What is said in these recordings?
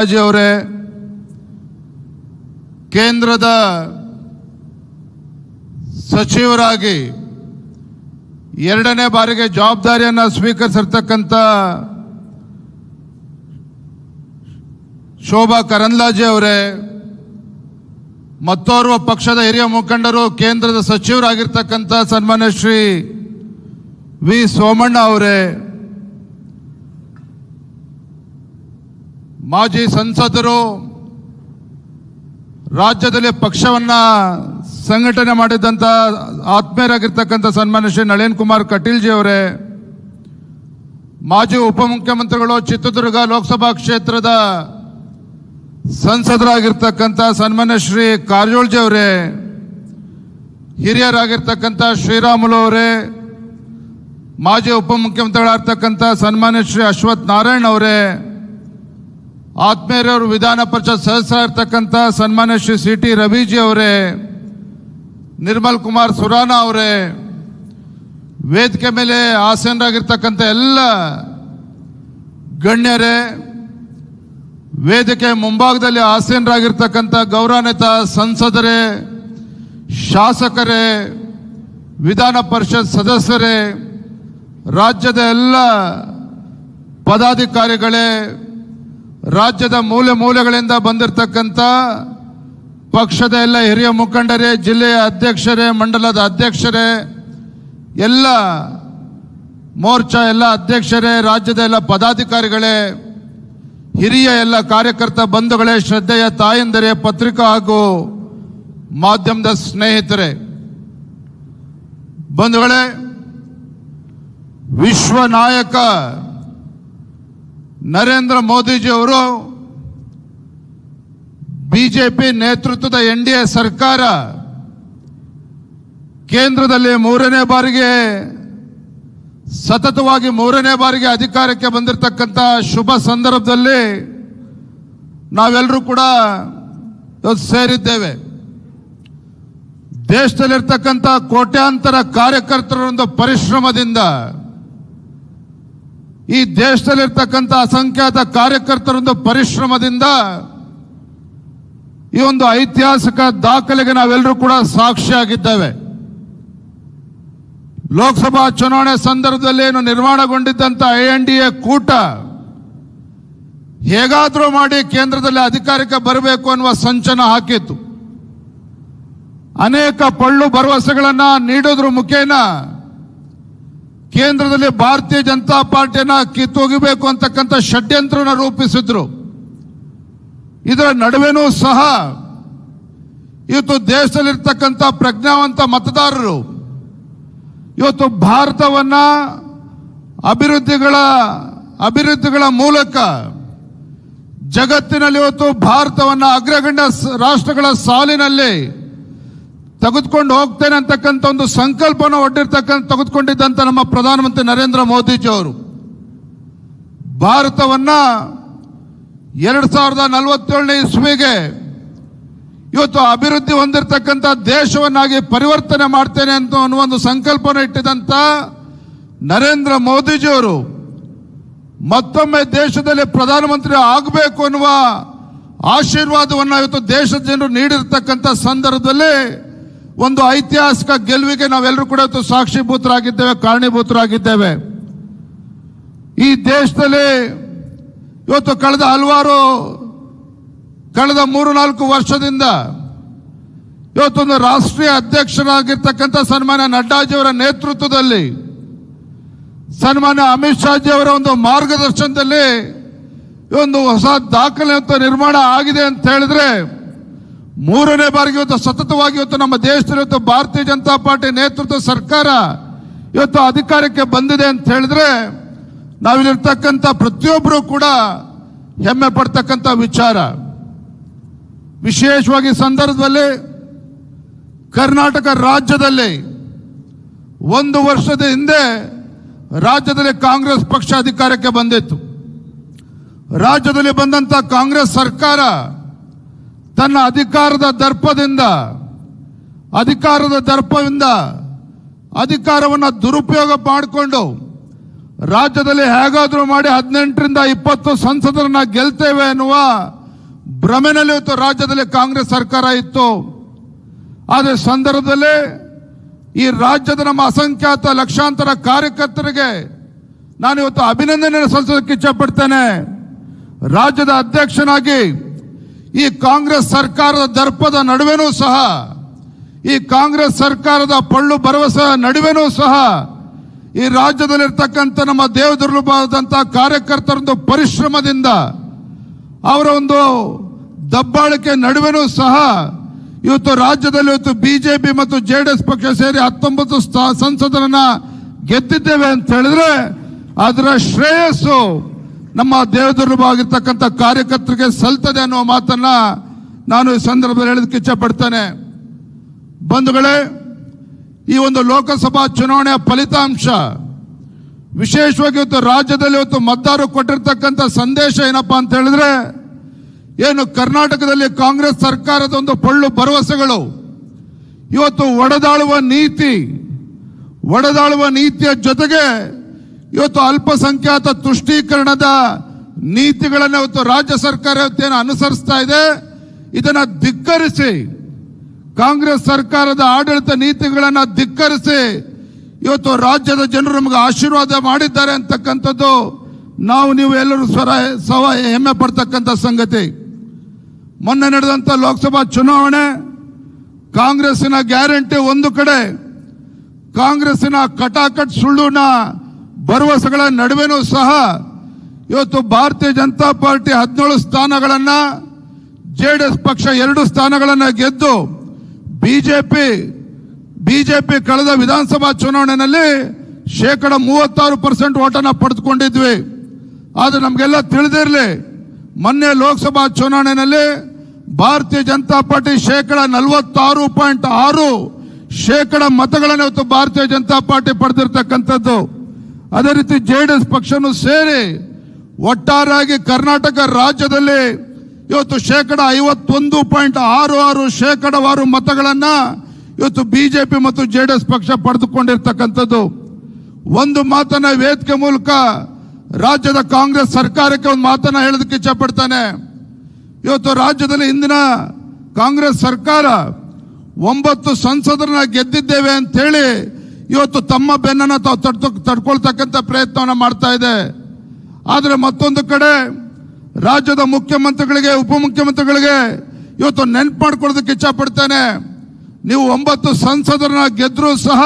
ಅವರೇ ಕೇಂದ್ರದ ಸಚಿವರಾಗಿ ಎರಡನೇ ಬಾರಿಗೆ ಜವಾಬ್ದಾರಿಯನ್ನು ಸ್ವೀಕರಿಸಿರ್ತಕ್ಕಂಥ ಶೋಭಾ ಕರಂದ್ಲಾಜೆ ಅವರೇ, ಮತ್ತೋರ್ವ ಪಕ್ಷದ ಹಿರಿಯ ಮುಖಂಡರು ಕೇಂದ್ರದ ಸಚಿವರಾಗಿರ್ತಕ್ಕಂಥ ಸನ್ಮಾನ್ಯ ಶ್ರೀ ವಿ ಸೋಮಣ್ಣ ಅವರೇ, ಮಾಜಿ ಸಂಸದರು, ರಾಜ್ಯದಲ್ಲಿ ಪಕ್ಷವನ್ನ ಸಂಘಟನೆ ಮಾಡಿದಂಥ ಆತ್ಮೀಯರಾಗಿರ್ತಕ್ಕಂಥ ಸನ್ಮಾನ್ಯ ಶ್ರೀ ನಳಿನ್ ಕುಮಾರ್ ಕಟೀಲ್ ಜಿ ಅವರೇ, ಮಾಜಿ ಉಪಮುಖ್ಯಮಂತ್ರಿಗಳು, ಚಿತ್ರದುರ್ಗ ಲೋಕಸಭಾ ಕ್ಷೇತ್ರದ ಸಂಸದರಾಗಿರ್ತಕ್ಕಂಥ ಸನ್ಮಾನ್ಯ ಶ್ರೀ ಕಾರಜೋಳ್ ಜಿ ಅವರೇ, ಹಿರಿಯರಾಗಿರ್ತಕ್ಕಂಥ ಶ್ರೀರಾಮುಲು ಅವರೇ, ಮಾಜಿ ಉಪಮುಖ್ಯಮಂತ್ರಿಗಳಾಗಿರ್ತಕ್ಕಂಥ ಸನ್ಮಾನ್ಯ ಶ್ರೀ ಅಶ್ವಥ್ ನಾರಾಯಣ್ ಅವರೇ, ಆತ್ಮೀಯರವರು ವಿಧಾನ ಪರಿಷತ್ ಸದಸ್ಯರಾಗಿರ್ತಕ್ಕಂಥ ಸನ್ಮಾನ್ಯ ಶ್ರೀ ಸಿ ಟಿ ರವಿಜಿ ಅವರೇ, ನಿರ್ಮಲ್ ಕುಮಾರ್ ಸುರಾನಾ ಅವರೇ, ವೇದಿಕೆ ಮೇಲೆ ಆಸೀನರಾಗಿರ್ತಕ್ಕಂಥ ಎಲ್ಲ ಗಣ್ಯರೇ, ವೇದಿಕೆ ಮುಂಭಾಗದಲ್ಲಿ ಆಸೀನರಾಗಿರ್ತಕ್ಕಂಥ ಗೌರವಾನ್ವಿತ ಸಂಸದರೇ, ಶಾಸಕರೇ, ವಿಧಾನ ಪರಿಷತ್ ಸದಸ್ಯರೇ, ರಾಜ್ಯದ ಎಲ್ಲ ಪದಾಧಿಕಾರಿಗಳೇ, ರಾಜ್ಯದ ಮೂಲೆ ಮೂಲೆಗಳಿಂದ ಬಂದಿರತಕ್ಕಂಥ ಪಕ್ಷದ ಎಲ್ಲ ಹಿರಿಯ ಮುಖಂಡರೇ, ಜಿಲ್ಲೆಯ ಅಧ್ಯಕ್ಷರೇ, ಮಂಡಲದ ಅಧ್ಯಕ್ಷರೇ, ಎಲ್ಲ ಮೋರ್ಚಾ ಎಲ್ಲ ಅಧ್ಯಕ್ಷರೇ, ರಾಜ್ಯದ ಎಲ್ಲ ಪದಾಧಿಕಾರಿಗಳೇ, ಹಿರಿಯ ಎಲ್ಲ ಕಾರ್ಯಕರ್ತ ಬಂಧುಗಳೇ, ಶ್ರದ್ಧೆಯ ತಾಯಂದಿರೇ, ಪತ್ರಿಕಾ ಹಾಗೂ ಮಾಧ್ಯಮದ ಸ್ನೇಹಿತರೆ, ಬಂಧುಗಳೇ, ವಿಶ್ವ ನಾಯಕ ನರೇಂದ್ರ ಮೋದಿಜಿ ಅವರು ಬಿಜೆಪಿ ನೇತೃತ್ವದ ಎನ್ಡಿಎ ಸರ್ಕಾರ ಕೇಂದ್ರದಲ್ಲಿ ಸತತವಾಗಿ ಮೂರನೇ ಬಾರಿಗೆ ಅಧಿಕಾರಕ್ಕೆ ಬಂದಿರತಕ್ಕಂಥ ಶುಭ ಸಂದರ್ಭದಲ್ಲಿ ನಾವೆಲ್ಲರೂ ಕೂಡ ಸೇರಿದ್ದೇವೆ. ದೇಶದಲ್ಲಿರ್ತಕ್ಕಂಥ ಕೋಟ್ಯಾಂತರ ಕಾರ್ಯಕರ್ತರ ಒಂದು ಪರಿಶ್ರಮದಿಂದ, ಈ ದೇಶದಲ್ಲಿರ್ತಕ್ಕಂಥ ಅಸಂಖ್ಯಾತ ಕಾರ್ಯಕರ್ತರೊಂದು ಪರಿಶ್ರಮದಿಂದ ಈ ಒಂದು ಐತಿಹಾಸಿಕ ದಾಖಲೆಗೆ ನಾವೆಲ್ಲರೂ ಕೂಡ ಸಾಕ್ಷಿಯಾಗಿದ್ದೇವೆ. ಲೋಕಸಭಾ ಚುನಾವಣೆ ಸಂದರ್ಭದಲ್ಲಿ ಏನು ನಿರ್ಮಾಣಗೊಂಡಿದ್ದಂಥ INDA ಕೂಟ ಹೇಗಾದರೂ ಮಾಡಿ ಕೇಂದ್ರದಲ್ಲಿ ಅಧಿಕಾರಕ್ಕೆ ಬರಬೇಕು ಅನ್ನುವ ಸಂಚನ ಹಾಕಿತ್ತು. ಅನೇಕ ಪಳ್ಳು ಭರವಸೆಗಳನ್ನ ನೀಡೋದ್ರ ಮುಖೇನ ಕೇಂದ್ರದಲ್ಲಿ ಭಾರತೀಯ ಜನತಾ ಪಾರ್ಟಿಯನ್ನ ಕಿತ್ತೊಗಿಬೇಕು ಅಂತಕ್ಕಂಥ ಷಡ್ಯಂತ್ರನ ರೂಪಿಸಿದ್ರು. ಇದರ ನಡುವೆನೂ ಸಹ ಇವತ್ತು ದೇಶದಲ್ಲಿರ್ತಕ್ಕಂಥ ಪ್ರಜ್ಞಾವಂತ ಮತದಾರರು ಇವತ್ತು ಭಾರತವನ್ನ ಅಭಿವೃದ್ಧಿಗಳ ಮೂಲಕ ಜಗತ್ತಿನಲ್ಲಿ ಇವತ್ತು ಭಾರತವನ್ನ ಅಗ್ರಗಣ್ಯ ರಾಷ್ಟ್ರಗಳ ಸಾಲಿನಲ್ಲಿ ತೆಗೆದುಕೊಂಡು ಹೋಗ್ತೇನೆ ಅಂತಕ್ಕಂಥ ಒಂದು ಸಂಕಲ್ಪನ ತೆಗೆದುಕೊಂಡಿದ್ದಂಥ ನಮ್ಮ ಪ್ರಧಾನಮಂತ್ರಿ ನರೇಂದ್ರ ಮೋದಿಜಿ ಅವರು ಭಾರತವನ್ನ 2047ನೇ ಇಸ್ವಿಗೆ ಇವತ್ತು ಅಭಿವೃದ್ಧಿ ಹೊಂದಿರತಕ್ಕಂಥ ದೇಶವನ್ನಾಗಿ ಪರಿವರ್ತನೆ ಮಾಡ್ತೇನೆ ಅಂತ ಅನ್ನುವ ಒಂದು ಸಂಕಲ್ಪನ ಇಟ್ಟಿದಂತ ನರೇಂದ್ರ ಮೋದಿಜಿ ಅವರು ಮತ್ತೊಮ್ಮೆ ದೇಶದಲ್ಲಿ ಪ್ರಧಾನಮಂತ್ರಿ ಆಗಬೇಕು ಅನ್ನುವ ಆಶೀರ್ವಾದವನ್ನು ಇವತ್ತು ದೇಶದ ಜನರು ನೀಡಿರ್ತಕ್ಕಂಥ ಸಂದರ್ಭದಲ್ಲಿ ಒಂದು ಐತಿಹಾಸಿಕ ಗೆಲುವಿಗೆ ನಾವೆಲ್ಲರೂ ಕೂಡ ಇವತ್ತು ಸಾಕ್ಷೀಭೂತರಾಗಿದ್ದೇವೆ, ಕಾರಣೀಭೂತರಾಗಿದ್ದೇವೆ. ಈ ದೇಶದಲ್ಲಿ ಇವತ್ತು ಕಳೆದ 3-4 ವರ್ಷದಿಂದ ಇವತ್ತೊಂದು ರಾಷ್ಟ್ರೀಯ ಅಧ್ಯಕ್ಷರಾಗಿರ್ತಕ್ಕಂಥ ಸನ್ಮಾನ್ಯ ನಡ್ಡಾಜಿಯವರ ನೇತೃತ್ವದಲ್ಲಿ, ಸನ್ಮಾನ್ಯ ಅಮಿತ್ ಶಾಜಿ ಅವರ ಒಂದು ಮಾರ್ಗದರ್ಶನದಲ್ಲಿ ಒಂದು ಹೊಸ ದಾಖಲೆ ನಿರ್ಮಾಣ ಆಗಿದೆ ಅಂತ ಹೇಳಿದ್ರೆ, ಮೂರನೇ ಬಾರಿಗೆ ಇವತ್ತು ಸತತವಾಗಿ ಇವತ್ತು ನಮ್ಮ ದೇಶದಲ್ಲಿ ಇವತ್ತು ಭಾರತೀಯ ಜನತಾ ಪಾರ್ಟಿ ನೇತೃತ್ವ ಸರ್ಕಾರ ಇವತ್ತು ಅಧಿಕಾರಕ್ಕೆ ಬಂದಿದೆ ಅಂತ ಹೇಳಿದ್ರೆ ನಾವಿಲ್ಲಿರ್ತಕ್ಕಂಥ ಪ್ರತಿಯೊಬ್ಬರು ಕೂಡ ಹೆಮ್ಮೆ ಪಡ್ತಕ್ಕಂಥ ವಿಚಾರ. ವಿಶೇಷವಾಗಿ ಸಂದರ್ಭದಲ್ಲಿ ಕರ್ನಾಟಕ ರಾಜ್ಯದಲ್ಲಿ 1 ವರ್ಷದ ಹಿಂದೆ ರಾಜ್ಯದಲ್ಲಿ ಕಾಂಗ್ರೆಸ್ ಪಕ್ಷ ಅಧಿಕಾರಕ್ಕೆ ಬಂದಿತ್ತು. ರಾಜ್ಯದಲ್ಲಿ ಬಂದಂತ ಕಾಂಗ್ರೆಸ್ ಸರ್ಕಾರ ತನ್ನ ಅಧಿಕಾರದ ದರ್ಪದಿಂದ ಅಧಿಕಾರವನ್ನು ದುರುಪಯೋಗ ಮಾಡಿಕೊಂಡು ರಾಜ್ಯದಲ್ಲಿ ಹೇಗಾದ್ರೂ ಮಾಡಿ 18ರಿಂದ 20 ಸಂಸದರನ್ನ ಗೆಲ್ತೇವೆ ಎನ್ನುವ ಭ್ರಮೆನಲ್ಲಿ ಇವತ್ತು ರಾಜ್ಯದಲ್ಲಿ ಕಾಂಗ್ರೆಸ್ ಸರ್ಕಾರ ಇತ್ತು. ಆದರೆ ಸಂದರ್ಭದಲ್ಲಿ ಈ ರಾಜ್ಯದ ನಮ್ಮ ಅಸಂಖ್ಯಾತ ಲಕ್ಷಾಂತರ ಕಾರ್ಯಕರ್ತರಿಗೆ ನಾನು ಇವತ್ತು ಅಭಿನಂದನೆ ಸಲ್ಲಿಸೋದಕ್ಕೆ ಇಚ್ಛಪಡ್ತೇನೆ. ರಾಜ್ಯದ ಅಧ್ಯಕ್ಷನಾಗಿ ಈ ಕಾಂಗ್ರೆಸ್ ಸರ್ಕಾರದ ದರ್ಪದ ನಡುವೆನೂ ಸಹ, ಈ ಕಾಂಗ್ರೆಸ್ ಸರ್ಕಾರದ ಪಳ್ಳು ಭರವಸೆ ನಡುವೆನೂ ಸಹ ಈ ರಾಜ್ಯದಲ್ಲಿರ್ತಕ್ಕಂಥ ನಮ್ಮ ದೇವದುರ್ಲಭವಾದಂತಹ ಕಾರ್ಯಕರ್ತರೊಂದು ಪರಿಶ್ರಮದಿಂದ, ಅವರ ಒಂದು ದಬ್ಬಾಳಿಕೆ ನಡುವೆನೂ ಸಹ ಇವತ್ತು ರಾಜ್ಯದಲ್ಲಿ ಇವತ್ತು ಬಿಜೆಪಿ ಮತ್ತು ಜೆಡಿಎಸ್ ಪಕ್ಷ ಸೇರಿ 19 ಸಂಸದರನ್ನ ಗೆದ್ದಿದ್ದೇವೆ ಅಂತ ಹೇಳಿದ್ರೆ ಅದರ ಶ್ರೇಯಸ್ಸು ನಮ್ಮ ದೇವದುರ್ಲಭವಾಗಿರ್ತಕ್ಕಂಥ ಕಾರ್ಯಕರ್ತರಿಗೆ ಸಲ್ತದೆ ಅನ್ನುವ ಮಾತನ್ನ ನಾನು ಈ ಸಂದರ್ಭದಲ್ಲಿ ಹೇಳೋದಕ್ಕೆ ಇಚ್ಛಪಡ್ತೇನೆ. ಬಂಧುಗಳೇ, ಈ ಒಂದು ಲೋಕಸಭಾ ಚುನಾವಣೆಯ ಫಲಿತಾಂಶ ವಿಶೇಷವಾಗಿ ಇವತ್ತು ರಾಜ್ಯದಲ್ಲಿ ಇವತ್ತು ಮತದಾರರು ಕೊಟ್ಟಿರ್ತಕ್ಕಂಥ ಸಂದೇಶ ಏನಪ್ಪಾ ಅಂತ ಹೇಳಿದ್ರೆ, ಏನು ಕರ್ನಾಟಕದಲ್ಲಿ ಕಾಂಗ್ರೆಸ್ ಸರ್ಕಾರದ ಒಂದು ಪೊಳ್ಳು ಭರವಸೆಗಳು ಇವತ್ತು ಒಡೆದಾಳುವ ನೀತಿಯ ಜೊತೆಗೆ ಇವತ್ತು ಅಲ್ಪಸಂಖ್ಯಾತ ತುಷ್ಟೀಕರಣದ ನೀತಿಗಳನ್ನು ಇವತ್ತು ರಾಜ್ಯ ಸರ್ಕಾರ ಇವತ್ತೇನು ಅನುಸರಿಸ್ತಾ ಇದೆ, ಇದನ್ನ ಧಿಕ್ಕರಿಸಿ, ಕಾಂಗ್ರೆಸ್ ಸರ್ಕಾರದ ಆಡಳಿತ ನೀತಿಗಳನ್ನು ಧಿಕ್ಕರಿಸಿ ಇವತ್ತು ರಾಜ್ಯದ ಜನರು ನಮಗೆ ಆಶೀರ್ವಾದ ಮಾಡಿದ್ದಾರೆ ಅಂತಕ್ಕಂಥದ್ದು ನೀವು ಎಲ್ಲರೂ ಹೆಮ್ಮೆ ಪಡ್ತಕ್ಕಂಥ ಸಂಗತಿ. ಮೊನ್ನೆ ನಡೆದಂತ ಲೋಕಸಭಾ ಚುನಾವಣೆ ಕಾಂಗ್ರೆಸ್ಸಿನ ಗ್ಯಾರಂಟಿ ಒಂದು ಕಡೆ, ಕಾಂಗ್ರೆಸ್ಸಿನ ಕಟಾಕಟ್ ಸುಳ್ಳುನ ಭರವಸೆಗಳ ನಡುವೆನೂ ಸಹ ಇವತ್ತು ಭಾರತೀಯ ಜನತಾ ಪಾರ್ಟಿ 17 ಸ್ಥಾನಗಳನ್ನ, ಜೆಡಿಎಸ್ ಪಕ್ಷ 2 ಸ್ಥಾನಗಳನ್ನ ಗೆದ್ದು ಬಿಜೆಪಿ ಕಳೆದ ವಿಧಾನಸಭಾ ಚುನಾವಣೆಯಲ್ಲಿ 36% ಓಟನ್ನ ಪಡೆದುಕೊಂಡಿದ್ವಿ. ಆದ್ರೆ ನಮಗೆಲ್ಲ ತಿಳಿದಿರಲಿ, ಮೊನ್ನೆ ಲೋಕಸಭಾ ಚುನಾವಣೆಯಲ್ಲಿ ಭಾರತೀಯ ಜನತಾ ಪಾರ್ಟಿ 46.6% ಮತಗಳನ್ನು ಇವತ್ತು ಭಾರತೀಯ ಜನತಾ ಪಾರ್ಟಿ ಪಡೆದಿರ್ತಕ್ಕಂಥದ್ದು. ಅದೇ ರೀತಿ ಜೆಡಿಎಸ್ ಪಕ್ಷನೂ ಸೇರಿ ಒಟ್ಟಾರೆಯಾಗಿ ಕರ್ನಾಟಕ ರಾಜ್ಯದಲ್ಲಿ ಇವತ್ತು 51.66% ಮತಗಳನ್ನ ಇವತ್ತು ಬಿಜೆಪಿ ಮತ್ತು ಜೆಡಿಎಸ್ ಪಕ್ಷ ಪಡೆದುಕೊಂಡಿರ್ತಕ್ಕಂಥದ್ದು. ಒಂದು ಮಾತನ್ನ ವೇದಿಕೆ ಮೂಲಕ ರಾಜ್ಯದ ಕಾಂಗ್ರೆಸ್ ಸರ್ಕಾರಕ್ಕೆ ಒಂದು ಮಾತನ್ನ ಹೇಳೋದಕ್ಕೆ ಇಚ್ಛಪಡ್ತಾನೆ. ಇವತ್ತು ರಾಜ್ಯದಲ್ಲಿ ಇಂದಿನ ಕಾಂಗ್ರೆಸ್ ಸರ್ಕಾರ 9 ಸಂಸದರನ್ನ ಗೆದ್ದಿದ್ದೇವೆ ಅಂತ ಹೇಳಿ ಇವತ್ತು ತಮ್ಮ ಬೆನ್ನನ್ನು ತಾವು ತಡ್ಕೊಳ್ತಕ್ಕಂಥ ಪ್ರಯತ್ನವನ್ನ ಮಾಡ್ತಾ ಇದೆ. ಆದರೆ ಮತ್ತೊಂದು ಕಡೆ ರಾಜ್ಯದ ಮುಖ್ಯಮಂತ್ರಿಗಳಿಗೆ, ಉಪಮುಖ್ಯಮಂತ್ರಿಗಳಿಗೆ ಇವತ್ತು ನೆನಪು ಮಾಡ್ಕೊಳ್ಳೋದಕ್ಕೆ ಇಚ್ಛಪಡ್ತೇನೆ. ನೀವು 9 ಸಂಸದರನ್ನ ಗೆದ್ರೂ ಸಹ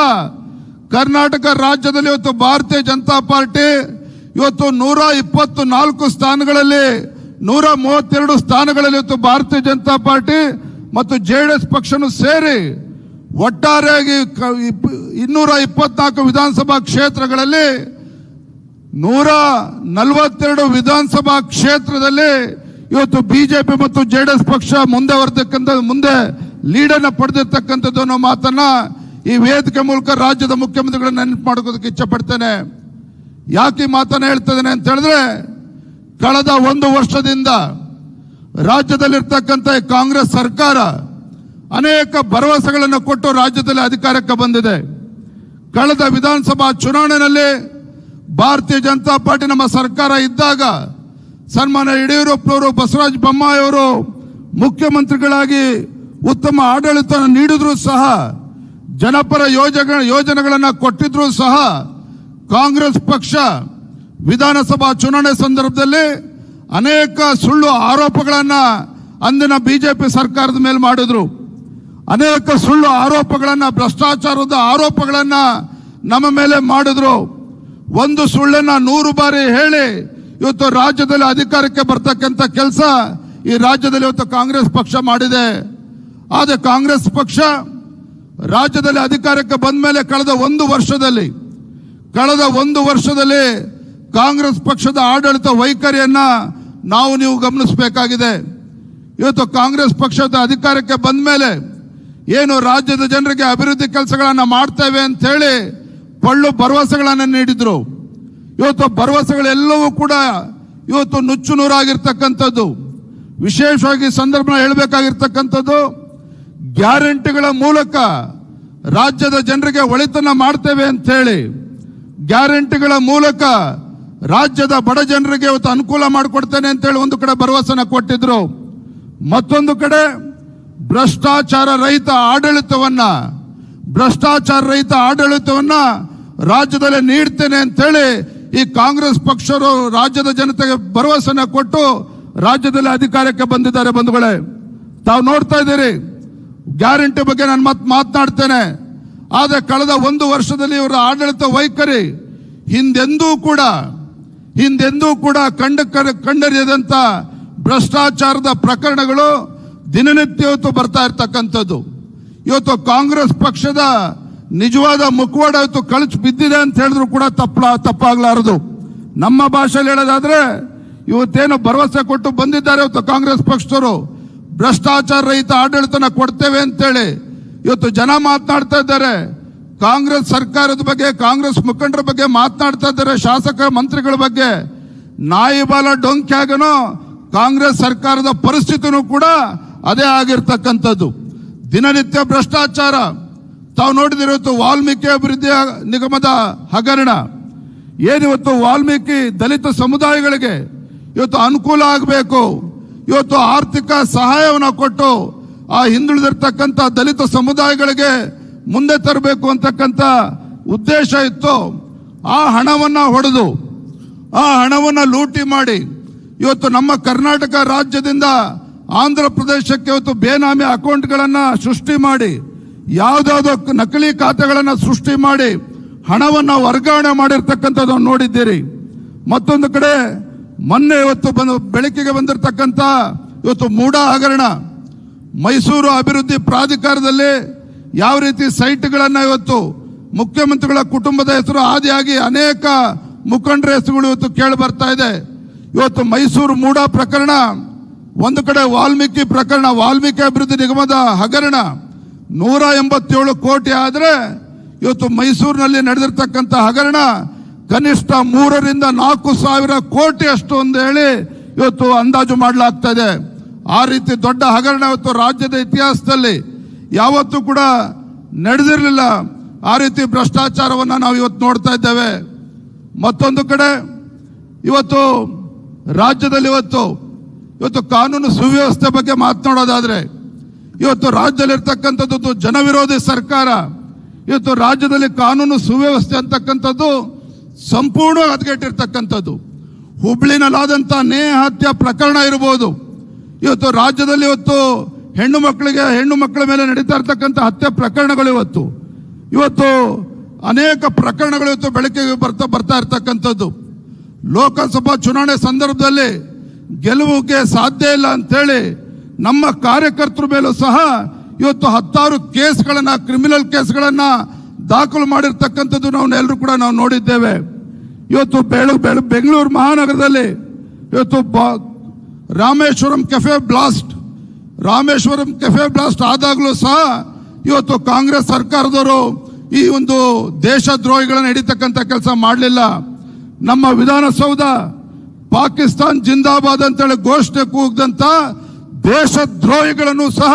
ಕರ್ನಾಟಕ ರಾಜ್ಯದಲ್ಲಿ ಇವತ್ತು ಭಾರತೀಯ ಜನತಾ ಪಾರ್ಟಿ ಇವತ್ತು 124 ಸ್ಥಾನಗಳಲ್ಲಿ, 132 ಸ್ಥಾನಗಳಲ್ಲಿ ಇವತ್ತು ಭಾರತೀಯ ಜನತಾ ಪಾರ್ಟಿ ಮತ್ತು ಜೆಡಿಎಸ್ ಪಕ್ಷನೂ ಸೇರಿ ಒಟ್ಟಾರೆಯಾಗಿ 224 ವಿಧಾನಸಭಾ ಕ್ಷೇತ್ರಗಳಲ್ಲಿ 142 ವಿಧಾನಸಭಾ ಕ್ಷೇತ್ರದಲ್ಲಿ ಇವತ್ತು ಬಿಜೆಪಿ ಮತ್ತು ಜೆಡಿಎಸ್ ಪಕ್ಷ ಮುಂದೆ ಲೀಡನ್ನ ಪಡೆದಿರ್ತಕ್ಕಂಥದ್ದು ಅನ್ನೋ ಮಾತನ್ನ ಈ ವೇದಿಕೆ ಮೂಲಕ ರಾಜ್ಯದ ಮುಖ್ಯಮಂತ್ರಿಗಳನ್ನ ನೆನಪು ಮಾಡೋದಕ್ಕೆ ಇಚ್ಛಪಡ್ತೇನೆ. ಯಾಕೆ ಮಾತನ್ನ ಹೇಳ್ತಿದ್ದೇನೆ ಅಂತ ಹೇಳಿದ್ರೆ, ಕಳೆದ 1 ವರ್ಷದಿಂದ ರಾಜ್ಯದಲ್ಲಿರ್ತಕ್ಕಂಥ ಕಾಂಗ್ರೆಸ್ ಸರ್ಕಾರ ಅನೇಕ ಭರವಸೆಗಳನ್ನು ಕೊಟ್ಟು ರಾಜ್ಯದಲ್ಲಿ ಅಧಿಕಾರಕ್ಕೆ ಬಂದಿದೆ. ಕಳೆದ ವಿಧಾನಸಭಾ ಚುನಾವಣೆಯಲ್ಲಿ ಭಾರತೀಯ ಜನತಾ ಪಾರ್ಟಿ ನಮ್ಮ ಸರ್ಕಾರ ಇದ್ದಾಗ ಸನ್ಮಾನ್ಯ ಯಡಿಯೂರಪ್ಪನವರು, ಬಸವರಾಜ ಬೊಮ್ಮಾಯಿ ಅವರು ಮುಖ್ಯಮಂತ್ರಿಗಳಾಗಿ ಉತ್ತಮ ಆಡಳಿತ ನೀಡಿದ್ರು ಸಹ, ಜನಪರ ಯೋಜನೆಗಳನ್ನು ಕೊಟ್ಟಿದ್ರು ಸಹ ಕಾಂಗ್ರೆಸ್ ಪಕ್ಷ ವಿಧಾನಸಭಾ ಚುನಾವಣೆ ಸಂದರ್ಭದಲ್ಲಿ ಅನೇಕ ಸುಳ್ಳು ಆರೋಪಗಳನ್ನ ಅಂದಿನ ಬಿಜೆಪಿ ಸರ್ಕಾರದ ಮೇಲೆ ಮಾಡಿದ್ರು. ಅನೇಕ ಸುಳ್ಳು ಆರೋಪಗಳನ್ನ, ಭ್ರಷ್ಟಾಚಾರದ ಆರೋಪಗಳನ್ನ ನಮ್ಮ ಮೇಲೆ ಮಾಡಿದ್ರು. ಒಂದು ಸುಳ್ಳನ್ನ 100 ಬಾರಿ ಹೇಳಿ ಇವತ್ತು ರಾಜ್ಯದಲ್ಲಿ ಅಧಿಕಾರಕ್ಕೆ ಬರ್ತಕ್ಕಂಥ ಕೆಲಸ ಈ ರಾಜ್ಯದಲ್ಲಿ ಇವತ್ತು ಕಾಂಗ್ರೆಸ್ ಪಕ್ಷ ಮಾಡಿದೆ. ಆದರೆ ಕಾಂಗ್ರೆಸ್ ಪಕ್ಷ ರಾಜ್ಯದಲ್ಲಿ ಅಧಿಕಾರಕ್ಕೆ ಬಂದ ಮೇಲೆ ಕಳೆದ ಒಂದು ವರ್ಷದಲ್ಲಿ ಕಾಂಗ್ರೆಸ್ ಪಕ್ಷದ ಆಡಳಿತ ವೈಖರಿಯನ್ನ ನೀವು ಗಮನಿಸಬೇಕಾಗಿದೆ. ಇವತ್ತು ಕಾಂಗ್ರೆಸ್ ಪಕ್ಷದ ಅಧಿಕಾರಕ್ಕೆ ಬಂದ ಮೇಲೆ ಏನು ರಾಜ್ಯದ ಜನರಿಗೆ ಅಭಿವೃದ್ಧಿ ಕೆಲಸಗಳನ್ನ ಮಾಡ್ತೇವೆ ಅಂತ ಹೇಳಿ ಪಳ್ಳು ಭರವಸೆಗಳನ್ನು ನೀಡಿದ್ರು. ಇವತ್ತು ಭರವಸೆಗಳೆಲ್ಲವೂ ಕೂಡ ಇವತ್ತು ನುಚ್ಚು ನೂರಾಗಿರ್ತಕ್ಕಂಥದ್ದು. ವಿಶೇಷವಾಗಿ ಸಂದರ್ಭ ಹೇಳಬೇಕಾಗಿರ್ತಕ್ಕಂಥದ್ದು, ಗ್ಯಾರಂಟಿಗಳ ಮೂಲಕ ರಾಜ್ಯದ ಜನರಿಗೆ ಒಳಿತನ್ನ ಮಾಡ್ತೇವೆ ಅಂತ ಹೇಳಿ ಗ್ಯಾರಂಟಿಗಳ ಮೂಲಕ ರಾಜ್ಯದ ಬಡ ಜನರಿಗೆ ಇವತ್ತು ಅನುಕೂಲ ಮಾಡಿಕೊಡ್ತೇನೆ ಅಂತೇಳಿ ಒಂದು ಕಡೆ ಭರವಸೆನ ಕೊಟ್ಟಿದ್ರು. ಮತ್ತೊಂದು ಕಡೆ ಭ್ರಷ್ಟಾಚಾರ ರಹಿತ ಆಡಳಿತವನ್ನ ರಾಜ್ಯದಲ್ಲಿ ನೀಡ್ತೇನೆ ಅಂತೇಳಿ ಈ ಕಾಂಗ್ರೆಸ್ ಪಕ್ಷರು ರಾಜ್ಯದ ಜನತೆಗೆ ಭರವಸೆನ ಕೊಟ್ಟು ರಾಜ್ಯದಲ್ಲಿ ಅಧಿಕಾರಕ್ಕೆ ಬಂದಿದ್ದಾರೆ. ಬಂಧುಗಳೇ, ತಾವು ನೋಡ್ತಾ ಇದ್ದೀರಿ. ಗ್ಯಾರಂಟಿ ಬಗ್ಗೆ ನಾನು ಮಾತನಾಡ್ತೇನೆ. ಆದರೆ ಕಳೆದ 1 ವರ್ಷದಲ್ಲಿ ಇವರ ಆಡಳಿತ ವೈಖರಿ ಹಿಂದೆಂದೂ ಕೂಡ ಕಂಡರಿಯದಂತ ಭ್ರಷ್ಟಾಚಾರದ ಪ್ರಕರಣಗಳು ದಿನನಿತ್ಯ ಇವತ್ತು ಬರ್ತಾ ಇರ್ತಕ್ಕಂಥದ್ದು. ಇವತ್ತು ಕಾಂಗ್ರೆಸ್ ಪಕ್ಷದ ನಿಜವಾದ ಮುಖವಾಡ ಇವತ್ತು ಕಳಚಿ ಬಿದ್ದಿದೆ ಅಂತ ಹೇಳಿದ್ರು ಕೂಡ ತಪ್ಪಾಗ್ಲಾರದು. ನಮ್ಮ ಭಾಷೆಯಲ್ಲಿ ಹೇಳೋದಾದ್ರೆ ಇವತ್ತೇನು ಭರವಸೆ ಕೊಟ್ಟು ಬಂದಿದ್ದಾರೆ ಇವತ್ತು ಕಾಂಗ್ರೆಸ್ ಪಕ್ಷದವರು, ಭ್ರಷ್ಟಾಚಾರ ರಹಿತ ಆಡಳಿತನ ಕೊಡ್ತೇವೆ ಅಂತೇಳಿ ಇವತ್ತು ಜನ ಮಾತನಾಡ್ತಾ ಇದ್ದಾರೆ. ಕಾಂಗ್ರೆಸ್ ಸರ್ಕಾರದ ಬಗ್ಗೆ, ಕಾಂಗ್ರೆಸ್ ಮುಖಂಡರ ಬಗ್ಗೆ ಮಾತನಾಡ್ತಾ ಇದ್ದಾರೆ. ಶಾಸಕ ಮಂತ್ರಿಗಳ ಬಗ್ಗೆ ನಾಯಿ ಬಾಲ ಡೊಂಕ್ಯಾಗನೋ ಕಾಂಗ್ರೆಸ್ ಸರ್ಕಾರದ ಪರಿಸ್ಥಿತಿನೂ ಕೂಡ ಅದೇ ಆಗಿರ್ತಕ್ಕಂಥದ್ದು. ದಿನನಿತ್ಯ ಭ್ರಷ್ಟಾಚಾರ. ತಾವು ನೋಡಿದಿರುವತ್ತು ವಾಲ್ಮೀಕಿ ಅಭಿವೃದ್ಧಿ ನಿಗಮದ ಹಗರಣ. ಏನಿವತ್ತು ವಾಲ್ಮೀಕಿ ದಲಿತ ಸಮುದಾಯಗಳಿಗೆ ಇವತ್ತು ಅನುಕೂಲ ಆಗಬೇಕು, ಇವತ್ತು ಆರ್ಥಿಕ ಸಹಾಯವನ್ನು ಕೊಟ್ಟು ಆ ಹಿಂದುಳಿದಿರ್ತಕ್ಕಂಥ ದಲಿತ ಸಮುದಾಯಗಳಿಗೆ ಮುಂದೆ ತರಬೇಕು ಅಂತಕ್ಕಂಥ ಉದ್ದೇಶ ಇತ್ತು. ಆ ಹಣವನ್ನ ಹೊಡೆದು, ಆ ಹಣವನ್ನ ಲೂಟಿ ಮಾಡಿ ಇವತ್ತು ನಮ್ಮ ಕರ್ನಾಟಕ ರಾಜ್ಯದಿಂದ ಆಂಧ್ರ ಪ್ರದೇಶಕ್ಕೆ ಇವತ್ತು ಬೇನಾಮಿ ಅಕೌಂಟ್ಗಳನ್ನ ಸೃಷ್ಟಿ ಮಾಡಿ, ಯಾವುದಾವುದೋ ನಕಲಿ ಖಾತೆಗಳನ್ನು ಸೃಷ್ಟಿ ಮಾಡಿ ಹಣವನ್ನ ವರ್ಗಾವಣೆ ಮಾಡಿರ್ತಕ್ಕಂಥದ್ದು ನೋಡಿದ್ದೀರಿ. ಮತ್ತೊಂದು ಕಡೆ ಮೊನ್ನೆ ಇವತ್ತು ಬೆಳಕಿಗೆ ಬಂದಿರತಕ್ಕಂಥ ಇವತ್ತು ಮೂಡಾ ಹಗರಣ. ಮೈಸೂರು ಅಭಿವೃದ್ಧಿ ಪ್ರಾಧಿಕಾರದಲ್ಲಿ ಯಾವ ರೀತಿ ಸೈಟ್ಗಳನ್ನ ಇವತ್ತು ಮುಖ್ಯಮಂತ್ರಿಗಳ ಕುಟುಂಬದ ಹೆಸರು ಆದಿಯಾಗಿ ಅನೇಕ ಮುಖಂಡರ ಹೆಸರುಗಳು ಇವತ್ತು ಕೇಳಿ ಬರ್ತಾ ಇದೆ. ಇವತ್ತು ಮೈಸೂರು ಮೂಡಾ ಪ್ರಕರಣ, ಒಂದು ಕಡೆ ವಾಲ್ಮೀಕಿ ಪ್ರಕರಣ, ವಾಲ್ಮೀಕಿ ಅಭಿವೃದ್ಧಿ ನಿಗಮದ ಹಗರಣ 187 ಕೋಟಿ ಆದ್ರೆ ಇವತ್ತು ಮೈಸೂರಿನಲ್ಲಿ ನಡೆದಿರ್ತಕ್ಕಂಥ ಹಗರಣ ಕನಿಷ್ಠ 3 ರಿಂದ 4 ಸಾವಿರ ಕೋಟಿ ಅಷ್ಟು ಅಂತ ಹೇಳಿ ಇವತ್ತು ಅಂದಾಜು ಮಾಡಲಾಗ್ತಾ ಇದೆ. ಆ ರೀತಿ ದೊಡ್ಡ ಹಗರಣ ಇವತ್ತು ರಾಜ್ಯದ ಇತಿಹಾಸದಲ್ಲಿ ಯಾವತ್ತೂ ಕೂಡ ನಡೆದಿರಲಿಲ್ಲ. ಆ ರೀತಿ ಭ್ರಷ್ಟಾಚಾರವನ್ನು ನಾವು ಇವತ್ತು ನೋಡ್ತಾ ಇದ್ದೇವೆ. ಮತ್ತೊಂದು ಕಡೆ ಇವತ್ತು ರಾಜ್ಯದಲ್ಲಿ ಇವತ್ತು ಕಾನೂನು ಸುವ್ಯವಸ್ಥೆ ಬಗ್ಗೆ ಮಾತನಾಡೋದಾದ್ರೆ ಇವತ್ತು ರಾಜ್ಯದಲ್ಲಿರ್ತಕ್ಕಂಥದ್ದು ಜನವಿರೋಧಿ ಸರ್ಕಾರ. ಇವತ್ತು ರಾಜ್ಯದಲ್ಲಿ ಕಾನೂನು ಸುವ್ಯವಸ್ಥೆ ಅಂತಕ್ಕಂಥದ್ದು ಸಂಪೂರ್ಣ ಹದಗೆಟ್ಟಿರ್ತಕ್ಕಂಥದ್ದು. ಹುಬ್ಳಿನಲ್ಲಾದಂಥ ನೇಹ ಹತ್ಯೆ ಪ್ರಕರಣ ಇರಬಹುದು. ಇವತ್ತು ರಾಜ್ಯದಲ್ಲಿ ಹೆಣ್ಣು ಮಕ್ಕಳ ಮೇಲೆ ನಡೀತಾ ಇರ್ತಕ್ಕಂಥ ಹತ್ಯೆ ಪ್ರಕರಣಗಳು ಇವತ್ತು ಅನೇಕ ಪ್ರಕರಣಗಳು ಇವತ್ತು ಬೆಳಕಿಗೆ ಬರ್ತಾ ಇರ್ತಕ್ಕಂಥದ್ದು. ಲೋಕಸಭಾ ಚುನಾವಣೆ ಸಂದರ್ಭದಲ್ಲಿ ಗೆಲುವಿಗೆ ಸಾಧ್ಯ ಇಲ್ಲ ಅಂತೇಳಿ ನಮ್ಮ ಕಾರ್ಯಕರ್ತರ ಮೇಲೂ ಸಹ ಇವತ್ತು 10 ಕೇಸ್ಗಳನ್ನ, ಕ್ರಿಮಿನಲ್ ಕೇಸ್ಗಳನ್ನ ದಾಖಲು ಮಾಡಿರ್ತಕ್ಕಂಥದ್ದು ಎಲ್ಲರೂ ಕೂಡ ನಾವು ನೋಡಿದ್ದೇವೆ. ಇವತ್ತು ಬೆಂಗಳೂರು ಮಹಾನಗರದಲ್ಲಿ ಇವತ್ತು ರಾಮೇಶ್ವರಂ ಕೆಫೆ ಬ್ಲಾಸ್ಟ್ ಆದಾಗಲೂ ಸಹ ಇವತ್ತು ಕಾಂಗ್ರೆಸ್ ಸರ್ಕಾರದವರು ಈ ಒಂದು ದೇಶದ್ರೋಹಿಗಳನ್ನ ಹಿಡಿತಕ್ಕಂಥ ಕೆಲಸ ಮಾಡಲಿಲ್ಲ. ನಮ್ಮ ವಿಧಾನಸೌಧ ಪಾಕಿಸ್ತಾನ್ ಜಿಂದಾಬಾದ್ ಅಂತೇಳಿ ಘೋಷಣೆ ಕೂಗದಂತ ದೇಶದ್ರೋಹಿಗಳನ್ನು ಸಹ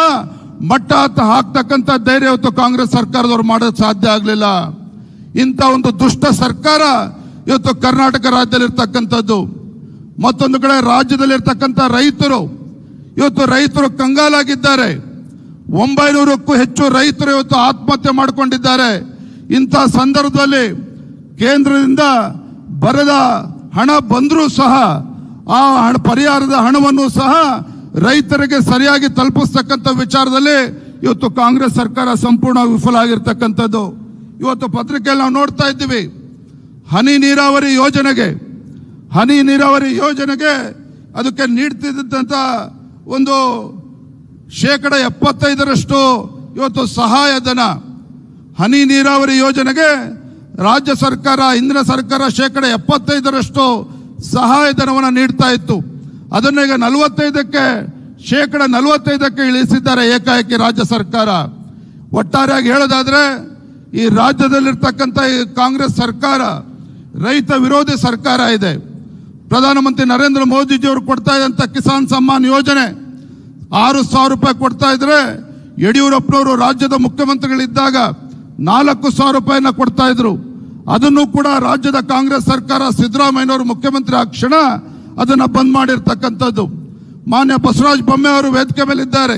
ಮಟ್ಟ ಹಾಕ್ತಕ್ಕಂಥ ಧೈರ್ಯ ಇವತ್ತು ಕಾಂಗ್ರೆಸ್ ಸರ್ಕಾರದವರು ಮಾಡೋದು ಸಾಧ್ಯ ಆಗಲಿಲ್ಲ. ಇಂಥ ಒಂದು ದುಷ್ಟ ಸರ್ಕಾರ ಇವತ್ತು ಕರ್ನಾಟಕ ರಾಜ್ಯದಲ್ಲಿ ಇರ್ತಕ್ಕಂಥದ್ದು. ಮತ್ತೊಂದು ಕಡೆ ರಾಜ್ಯದಲ್ಲಿರ್ತಕ್ಕಂಥ ರೈತರು ಕಂಗಾಲಾಗಿದ್ದಾರೆ. 900ಕ್ಕೂ ಹೆಚ್ಚು ರೈತರು ಇವತ್ತು ಆತ್ಮಹತ್ಯೆ ಮಾಡಿಕೊಂಡಿದ್ದಾರೆ. ಇಂಥ ಸಂದರ್ಭದಲ್ಲಿ ಕೇಂದ್ರದಿಂದ ಬರದ ಹಣ ಬಂದರೂ ಸಹ ಆ ಪರಿಹಾರದ ಹಣವನ್ನು ಸಹ ರೈತರಿಗೆ ಸರಿಯಾಗಿ ತಲುಪಿಸ್ತಕ್ಕಂಥ ವಿಚಾರದಲ್ಲಿ ಇವತ್ತು ಕಾಂಗ್ರೆಸ್ ಸರ್ಕಾರ ಸಂಪೂರ್ಣ ವಿಫಲ ಆಗಿರ್ತಕ್ಕಂಥದ್ದು. ಇವತ್ತು ಪತ್ರಿಕೆಯಲ್ಲಿ ನಾವು ನೋಡ್ತಾ ಇದ್ದೀವಿ. ಹನಿ ನೀರಾವರಿ ಯೋಜನೆಗೆ ಅದಕ್ಕೆ ನೀಡ್ತಿದ್ದಂಥ ಒಂದು 75% ಇವತ್ತು ಸಹಾಯಧನ. ಹನಿ ನೀರಾವರಿ ಯೋಜನೆಗೆ ರಾಜ್ಯ ಸರ್ಕಾರ, ಹಿಂದಿನ ಸರ್ಕಾರ 75% ಸಹಾಯಧನವನ್ನು ನೀಡ್ತಾ ಇತ್ತು. ಅದನ್ನ ಈಗ 45% ಇಳಿಸಿದ್ದಾರೆ ಏಕಾಏಕಿ ರಾಜ್ಯ ಸರ್ಕಾರ. ಒಟ್ಟಾರೆಯಾಗಿ ಹೇಳೋದಾದ್ರೆ ಈ ರಾಜ್ಯದಲ್ಲಿರ್ತಕ್ಕಂಥ ಈ ಕಾಂಗ್ರೆಸ್ ಸರ್ಕಾರ ರೈತ ವಿರೋಧಿ ಸರ್ಕಾರ ಇದೆ. ಪ್ರಧಾನಮಂತ್ರಿ ನರೇಂದ್ರ ಮೋದಿಜಿಯವರು ಕೊಡ್ತಾ ಇದ್ದಂಥ ಕಿಸಾನ್ ಸಮ್ಮಾನ್ ಯೋಜನೆ 6,000 ರೂಪಾಯಿ ಕೊಡ್ತಾ ಇದ್ರೆ, ಯಡಿಯೂರಪ್ಪನವರು ರಾಜ್ಯದ ಮುಖ್ಯಮಂತ್ರಿಗಳಿದ್ದಾಗ 4,000 ರೂಪಾಯಿನ ಕೊಡ್ತಾ ಇದ್ರು. ಅದನ್ನು ಕೂಡ ರಾಜ್ಯದ ಕಾಂಗ್ರೆಸ್ ಸರ್ಕಾರ ಸಿದ್ದರಾಮಯ್ಯನವರು ಮುಖ್ಯಮಂತ್ರಿ ಆ ಕ್ಷಣ ಅದನ್ನ ಬಂದ್ ಮಾಡಿರ್ತಕ್ಕಂಥದ್ದು. ಮಾನ್ಯ ಬಸವರಾಜ ಬೊಮ್ಮಾಯಿ ಅವರು ವೇದಿಕೆ ಮೇಲಿದ್ದಾರೆ.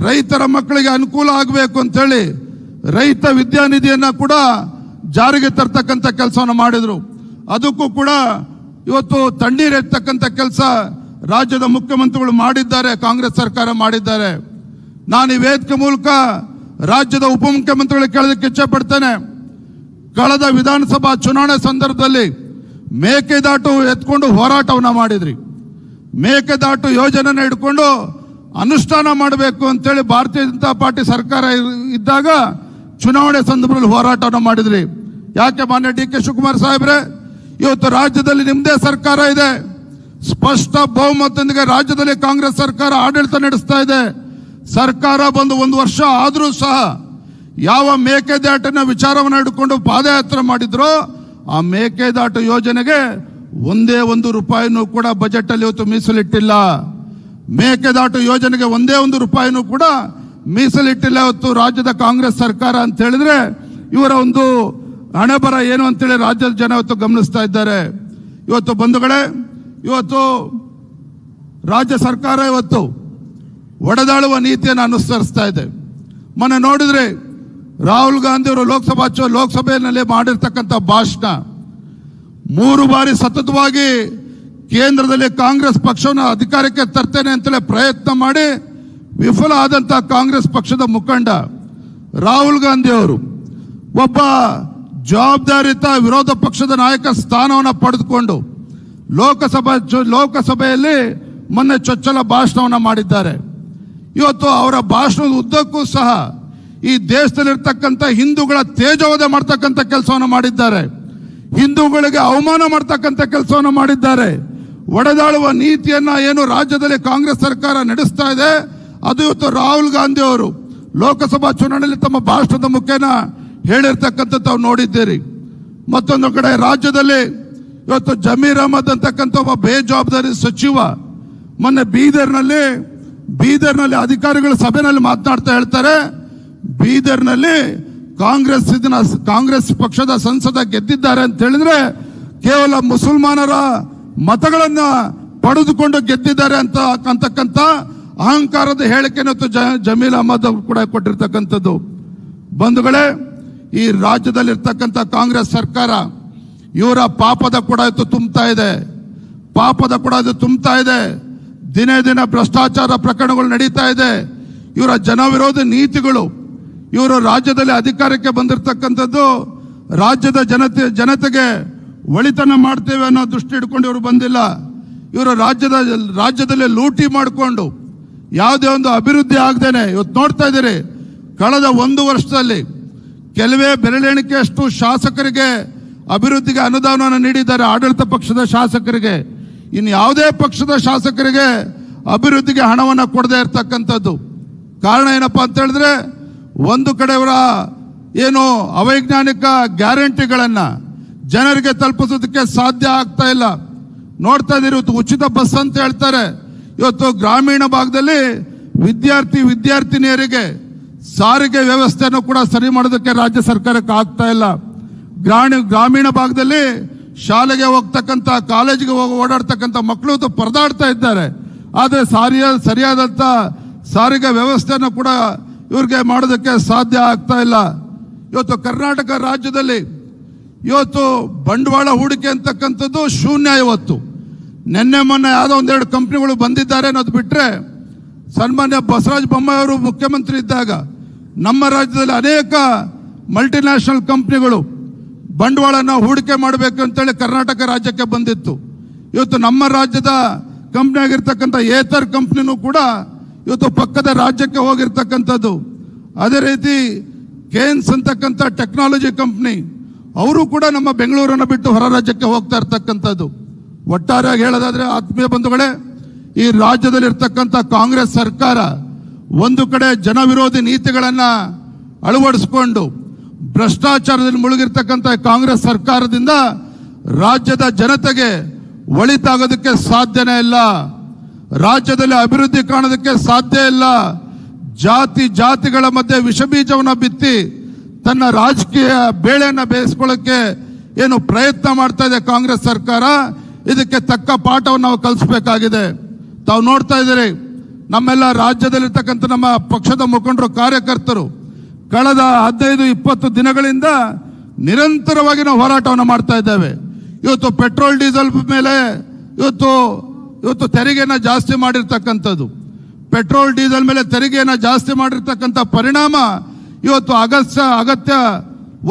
ರೈತರ ಮಕ್ಕಳಿಗೆ ಅನುಕೂಲ ಆಗಬೇಕು ಅಂತೇಳಿ ರೈತ ವಿದ್ಯಾನಿಧಿಯನ್ನ ಕೂಡ ಜಾರಿಗೆ ತರ್ತಕ್ಕಂಥ ಕೆಲಸವನ್ನು ಮಾಡಿದ್ರು. ಅದಕ್ಕೂ ಕೂಡ ಇವತ್ತು ತಣ್ಣೀರು ಎತ್ತಕ್ಕಂಥ ಕೆಲಸ ರಾಜ್ಯದ ಮುಖ್ಯಮಂತ್ರಿಗಳು ಮಾಡಿದ್ದಾರೆ, ಕಾಂಗ್ರೆಸ್ ಸರ್ಕಾರ ಮಾಡಿದ್ದಾರೆ. ನಾನು ಈ ವೇದಿಕೆ ಮೂಲಕ ರಾಜ್ಯದ ಉಪಮುಖ್ಯಮಂತ್ರಿಗಳಿಗೆ ಕೇಳೋದಕ್ಕೆ ಇಚ್ಛೆ ಪಡ್ತೇನೆ. ಕಳೆದ ವಿಧಾನಸಭಾ ಚುನಾವಣೆ ಸಂದರ್ಭದಲ್ಲಿ ಮೇಕೆದಾಟು ಎತ್ಕೊಂಡು ಹೋರಾಟವನ್ನ ಮಾಡಿದ್ರಿ. ಮೇಕೆದಾಟು ಯೋಜನೆ ಹಿಡ್ಕೊಂಡು ಅನುಷ್ಠಾನ ಮಾಡಬೇಕು ಅಂತೇಳಿ ಭಾರತೀಯ ಜನತಾ ಪಾರ್ಟಿ ಸರ್ಕಾರ ಇದ್ದಾಗ ಚುನಾವಣೆ ಸಂದರ್ಭದಲ್ಲಿ ಹೋರಾಟವನ್ನು ಮಾಡಿದ್ರಿ. ಯಾಕೆ ಮಾನ್ಯ ಡಿ ಕೆ ಶಿವಕುಮಾರ್ ಸಾಹೇಬ್ರೆ, ಇವತ್ತು ರಾಜ್ಯದಲ್ಲಿ ನಿಮ್ಮದೇ ಸರ್ಕಾರ ಇದೆ, ಸ್ಪಷ್ಟ ಬಹುಮತದೊಂದಿಗೆ ರಾಜ್ಯದಲ್ಲಿ ಕಾಂಗ್ರೆಸ್ ಸರ್ಕಾರ ಆಡಳಿತ ನಡೆಸ್ತಾ ಇದೆ. ಸರ್ಕಾರ ಬಂದು 1 ವರ್ಷ ಆದರೂ ಸಹ ಯಾವ ಮೇಕೆದಾಟಿನ ವಿಚಾರವನ್ನು ಹಿಡ್ಕೊಂಡು ಪಾದಯಾತ್ರೆ ಮಾಡಿದ್ರೋ ಆ ಮೇಕೆದಾಟು ಯೋಜನೆಗೆ ಒಂದೇ 1 ರೂಪಾಯಿನೂ ಕೂಡ ಬಜೆಟ್ ಅಲ್ಲಿ ಇವತ್ತು ಮೀಸಲಿಟ್ಟಿಲ್ಲ. ಮೇಕೆದಾಟು ಯೋಜನೆಗೆ ಒಂದೇ 1 ರೂಪಾಯಿನೂ ಕೂಡ ಮೀಸಲಿಟ್ಟಿಲ್ಲ ಇವತ್ತು ರಾಜ್ಯದ ಕಾಂಗ್ರೆಸ್ ಸರ್ಕಾರ ಅಂತ ಹೇಳಿದ್ರೆ ಇವರ ಒಂದು ಹಣೆಬರ ಏನು ಅಂತೇಳಿ ರಾಜ್ಯದ ಜನ ಇವತ್ತು ಗಮನಿಸ್ತಾ ಇದ್ದಾರೆ. ಇವತ್ತು ಬಂಧುಗಳೇ, ಇವತ್ತು ರಾಜ್ಯ ಸರ್ಕಾರ ಇವತ್ತು ಒಡೆದಾಳುವ ನೀತಿಯನ್ನು ಅನುಸರಿಸ್ತಾ ಇದೆ. ಮೊನ್ನೆ ನೋಡಿದ್ರೆ ರಾಹುಲ್ ಗಾಂಧಿ ಅವರು ಲೋಕಸಭೆಯಲ್ಲಿ ಮಾಡಿರ್ತಕ್ಕಂಥ ಭಾಷಣ 3 ಬಾರಿ ಸತತವಾಗಿ ಕೇಂದ್ರದಲ್ಲಿ ಕಾಂಗ್ರೆಸ್ ಪಕ್ಷವನ್ನು ಅಧಿಕಾರಕ್ಕೆ ತರ್ತೇನೆ ಅಂತಲೇ ಪ್ರಯತ್ನ ಮಾಡಿ ವಿಫಲ ಆದಂತಹ ಕಾಂಗ್ರೆಸ್ ಪಕ್ಷದ ಮುಖಂಡ ರಾಹುಲ್ ಗಾಂಧಿ ಅವರು ಒಬ್ಬ ಜವಾಬ್ದಾರಿಯುತ ವಿರೋಧ ಪಕ್ಷದ ನಾಯಕ ಸ್ಥಾನವನ್ನು ಪಡೆದುಕೊಂಡು ಲೋಕಸಭೆಯಲ್ಲಿ ಮೊನ್ನೆ ಚೊಚ್ಚಲ ಭಾಷಣವನ್ನು ಮಾಡಿದ್ದಾರೆ. ಇವತ್ತು ಅವರ ಭಾಷಣದ ಉದ್ದಕ್ಕೂ ಸಹ ಈ ದೇಶದಲ್ಲಿರ್ತಕ್ಕಂಥ ಹಿಂದೂಗಳ ತೇಜೋವಧೆ ಮಾಡ್ತಕ್ಕಂಥ ಕೆಲಸವನ್ನು ಮಾಡಿದ್ದಾರೆ, ಹಿಂದೂಗಳಿಗೆ ಅವಮಾನ ಮಾಡ್ತಕ್ಕಂಥ ಕೆಲಸವನ್ನು ಮಾಡಿದ್ದಾರೆ. ಒಡೆದಾಳುವ ನೀತಿಯನ್ನ ಏನು ರಾಜ್ಯದಲ್ಲಿ ಕಾಂಗ್ರೆಸ್ ಸರ್ಕಾರ ನಡೆಸ್ತಾ ಇದೆ ಅದು ಇವತ್ತು ರಾಹುಲ್ ಗಾಂಧಿ ಅವರು ಲೋಕಸಭಾ ಚುನಾವಣೆಯಲ್ಲಿ ತಮ್ಮ ಭಾಷಣದ ಮುಖೇನ ಹೇಳಿರ್ತಕ್ಕಂಥದ್ದು ತಾವು ನೋಡಿದ್ದೀರಿ. ಮತ್ತೊಂದು ಕಡೆ ರಾಜ್ಯದಲ್ಲಿ ಇವತ್ತು ಜಮೀರ್ ಅಹಮದ್ ಅಂತಕ್ಕಂಥ ಒಬ್ಬ ಬೇಜವಾಬ್ದಾರಿ ಸಚಿವ ಮೊನ್ನೆ ಬೀದರ್ನಲ್ಲಿ ಅಧಿಕಾರಿಗಳ ಸಭೆಯಲ್ಲಿ ಮಾತನಾಡ್ತಾ ಹೇಳ್ತಾರೆ, ಬೀದರ್ನಲ್ಲಿ ಕಾಂಗ್ರೆಸ್ ಪಕ್ಷದ ಸಂಸದ ಗೆದ್ದಿದ್ದಾರೆ ಅಂತ ಹೇಳಿದ್ರೆ ಕೇವಲ ಮುಸಲ್ಮಾನರ ಮತಗಳನ್ನ ಪಡೆದುಕೊಂಡು ಗೆದ್ದಿದ್ದಾರೆ ಅಂತಕ್ಕಂಥ ಅಹಂಕಾರದ ಹೇಳಿಕೆಯನ್ನು ಜಮೀರ್ ಅಹಮದ್ ಅವರು ಕೂಡ ಕೊಟ್ಟಿರ್ತಕ್ಕಂಥದ್ದು. ಬಂಧುಗಳೇ, ಈ ರಾಜ್ಯದಲ್ಲಿರ್ತಕ್ಕಂಥ ಕಾಂಗ್ರೆಸ್ ಸರ್ಕಾರ ಇವರ ಪಾಪದ ಕೂಡ ಇದು ತುಂಬ್ತಾ ಇದೆ. ದಿನೇ ದಿನ ಭ್ರಷ್ಟಾಚಾರ ಪ್ರಕರಣಗಳು ನಡೀತಾ ಇದೆ. ಇವರ ಜನವಿರೋಧಿ ನೀತಿಗಳು, ಇವರು ರಾಜ್ಯದಲ್ಲಿ ಅಧಿಕಾರಕ್ಕೆ ಬಂದಿರತಕ್ಕಂಥದ್ದು ರಾಜ್ಯದ ಜನತೆಗೆ ಒಳಿತನ ಮಾಡ್ತೇವೆ ಅನ್ನೋ ದೃಷ್ಟಿ ಇಟ್ಕೊಂಡು ಇವರು ಬಂದಿಲ್ಲ. ಇವರು ರಾಜ್ಯದಲ್ಲಿ ಲೂಟಿ ಮಾಡಿಕೊಂಡು ಯಾವುದೇ ಒಂದು ಅಭಿವೃದ್ಧಿ ಆಗದೇನೆ ಇವತ್ತು ನೋಡ್ತಾ ಇದ್ದೀರಿ. ಕಳೆದ 1 ವರ್ಷದಲ್ಲಿ ಕೆಲವೇ ಬೆರಳೆಣಿಕೆಯಷ್ಟು ಶಾಸಕರಿಗೆ ಅಭಿವೃದ್ಧಿಗೆ ಅನುದಾನವನ್ನು ನೀಡಿದ್ದಾರೆ, ಆಡಳಿತ ಪಕ್ಷದ ಶಾಸಕರಿಗೆ. ಇನ್ನು ಯಾವುದೇ ಪಕ್ಷದ ಶಾಸಕರಿಗೆ ಅಭಿವೃದ್ಧಿಗೆ ಹಣವನ್ನು ಕೊಡದೇ ಇರತಕ್ಕಂಥದ್ದು. ಕಾರಣ ಏನಪ್ಪಾ ಅಂತ ಹೇಳಿದ್ರೆ, ಒಂದು ಕಡೆ ಅವರ ಏನು ಅವೈಜ್ಞಾನಿಕ ಗ್ಯಾರಂಟಿಗಳನ್ನ ಜನರಿಗೆ ತಲುಪಿಸೋದಕ್ಕೆ ಸಾಧ್ಯ ಆಗ್ತಾ ಇಲ್ಲ. ನೋಡ್ತಾ ಇದ್ದೀರಿ, ಇವತ್ತು ಉಚಿತ ಬಸ್ ಅಂತ ಹೇಳ್ತಾರೆ. ಇವತ್ತು ಗ್ರಾಮೀಣ ಭಾಗದಲ್ಲಿ ವಿದ್ಯಾರ್ಥಿನಿಯರಿಗೆ ಸಾರಿಗೆ ವ್ಯವಸ್ಥೆಯನ್ನು ಕೂಡ ಸರಿ ಮಾಡೋದಕ್ಕೆ ರಾಜ್ಯ ಸರ್ಕಾರಕ್ಕೆ ಆಗ್ತಾ ಇಲ್ಲ. ಗ್ರಾಮೀಣ ಭಾಗದಲ್ಲಿ ಶಾಲೆಗೆ ಹೋಗ್ತಕ್ಕಂಥ, ಕಾಲೇಜಿಗೆ ಓಡಾಡ್ತಕ್ಕಂಥ ಮಕ್ಕಳು ಪರದಾಡ್ತಾ ಇದ್ದಾರೆ. ಆದರೆ ಸರಿಯಾದಂಥ ಸಾರಿಗೆ ವ್ಯವಸ್ಥೆಯನ್ನು ಕೂಡ ಇವ್ರಿಗೆ ಮಾಡೋದಕ್ಕೆ ಸಾಧ್ಯ ಆಗ್ತಾ ಇಲ್ಲ. ಇವತ್ತು ಕರ್ನಾಟಕ ರಾಜ್ಯದಲ್ಲಿ ಇವತ್ತು ಬಂಡವಾಳ ಹೂಡಿಕೆ ಅಂತಕ್ಕಂಥದ್ದು ಶೂನ್ಯ. ಇವತ್ತು ಮೊನ್ನೆ ಯಾವುದೋ 1-2 ಕಂಪ್ನಿಗಳು ಬಂದಿದ್ದಾರೆ ಅನ್ನೋದು ಬಿಟ್ರೆ, ಸನ್ಮಾನ್ಯ ಬಸವರಾಜ ಬೊಮ್ಮಾಯಿ ಅವರು ಮುಖ್ಯಮಂತ್ರಿ ಇದ್ದಾಗ ನಮ್ಮ ರಾಜ್ಯದಲ್ಲಿ ಅನೇಕ ಮಲ್ಟಿನ್ಯಾಷನಲ್ ಕಂಪ್ನಿಗಳು ಬಂಡವಾಳನ ಹೂಡಿಕೆ ಮಾಡಬೇಕು ಅಂತೇಳಿ ಕರ್ನಾಟಕ ರಾಜ್ಯಕ್ಕೆ ಬಂದಿತ್ತು. ಇವತ್ತು ನಮ್ಮ ರಾಜ್ಯದ ಕಂಪ್ನಿ ಆಗಿರ್ತಕ್ಕಂಥ ಏತರ್ ಕಂಪ್ನಿನೂ ಕೂಡ ಇವತ್ತು ಪಕ್ಕದ ರಾಜ್ಯಕ್ಕೆ ಹೋಗಿರ್ತಕ್ಕಂಥದ್ದು. ಅದೇ ರೀತಿ ಕೇನ್ಸ್ ಅಂತಕ್ಕಂಥ ಟೆಕ್ನಾಲಜಿ ಕಂಪ್ನಿ ಅವರು ಕೂಡ ನಮ್ಮ ಬೆಂಗಳೂರನ್ನು ಬಿಟ್ಟು ಹೊರ ರಾಜ್ಯಕ್ಕೆ ಹೋಗ್ತಾ ಇರ್ತಕ್ಕಂಥದ್ದು. ಒಟ್ಟಾರೆಯಾಗಿ ಹೇಳೋದಾದ್ರೆ ಆತ್ಮೀಯ ಬಂಧುಗಳೇ, ಈ ರಾಜ್ಯದಲ್ಲಿ ಇರ್ತಕ್ಕಂಥ ಕಾಂಗ್ರೆಸ್ ಸರ್ಕಾರ ಒಂದು ಕಡೆ ಜನವಿರೋಧಿ ನೀತಿಗಳನ್ನ ಅಳವಡಿಸಿಕೊಂಡು ಭ್ರಷ್ಟಾಚಾರದಲ್ಲಿ ಮುಳುಗಿರ್ತಕ್ಕಂಥ ಕಾಂಗ್ರೆಸ್ ಸರ್ಕಾರದಿಂದ ರಾಜ್ಯದ ಜನತೆಗೆ ಒಳಿತಾಗೋದಕ್ಕೆ ಸಾಧ್ಯನೇ ಇಲ್ಲ. ರಾಜ್ಯದಲ್ಲಿ ಅಭಿವೃದ್ಧಿ ಕಾಣೋದಕ್ಕೆ ಸಾಧ್ಯ ಇಲ್ಲ. ಜಾತಿಗಳ ಮಧ್ಯೆ ವಿಷಬೀಜವನ್ನು ಬಿತ್ತಿ ತನ್ನ ರಾಜಕೀಯ ಬೇಳೆಯನ್ನ ಬೇಯಿಸ್ಕೊಳ್ಳೋಕೆ ಏನು ಪ್ರಯತ್ನ ಮಾಡ್ತಾ ಇದೆ ಕಾಂಗ್ರೆಸ್ ಸರ್ಕಾರ, ಇದಕ್ಕೆ ತಕ್ಕ ಪಾಠವನ್ನು ನಾವು ಕಲಿಸಬೇಕಾಗಿದೆ. ತಾವು ನೋಡ್ತಾ ಇದ್ದೀರಿ, ನಮ್ಮೆಲ್ಲ ರಾಜ್ಯದಲ್ಲಿರ್ತಕ್ಕಂಥ ನಮ್ಮ ಪಕ್ಷದ ಮುಖಂಡರು, ಕಾರ್ಯಕರ್ತರು ಕಳೆದ 15-20 ದಿನಗಳಿಂದ ನಿರಂತರವಾಗಿ ನಾವು ಹೋರಾಟವನ್ನು ಮಾಡ್ತಾ ಇದ್ದೇವೆ. ಇವತ್ತು ಪೆಟ್ರೋಲ್ ಡೀಸೆಲ್ ಮೇಲೆ ಇವತ್ತು ತೆರಿಗೆಯನ್ನು ಜಾಸ್ತಿ ಮಾಡಿರ್ತಕ್ಕಂಥದ್ದು, ಪೆಟ್ರೋಲ್ ಡೀಸೆಲ್ ಮೇಲೆ ತೆರಿಗೆಯನ್ನು ಜಾಸ್ತಿ ಮಾಡಿರ್ತಕ್ಕಂಥ ಪರಿಣಾಮ ಇವತ್ತು ಅಗತ್ಯ